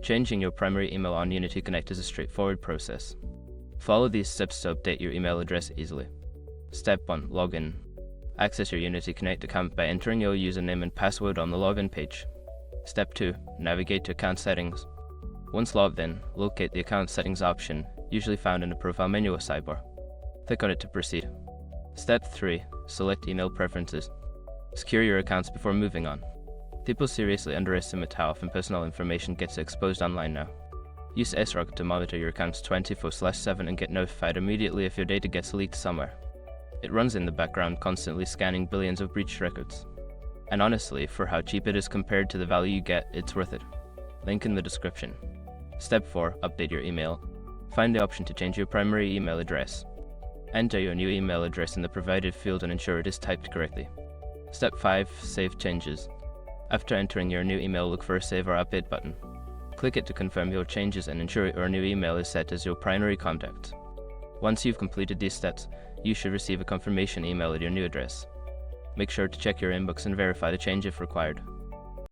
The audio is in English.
Changing your primary email on Unity Connect is a straightforward process. Follow these steps to update your email address easily. Step 1. Login. Access your Unity Connect account by entering your username and password on the login page. Step 2. Navigate to Account Settings. Once logged in, locate the Account Settings option, usually found in the Profile menu or sidebar. Click on it to proceed. Step 3. Select Email Preferences. Secure your accounts before moving on. People seriously underestimate how often personal information gets exposed online now. Use sRocket to monitor your accounts 24/7 and get notified immediately if your data gets leaked somewhere. It runs in the background, constantly scanning billions of breached records. And honestly, for how cheap it is compared to the value you get, it's worth it. Link in the description. Step 4. Update your email. Find the option to change your primary email address. Enter your new email address in the provided field and ensure it is typed correctly. Step 5. Save changes. After entering your new email, look for a Save or Update button. Click it to confirm your changes and ensure your new email is set as your primary contact. Once you've completed these steps, you should receive a confirmation email at your new address. Make sure to check your inbox and verify the change if required.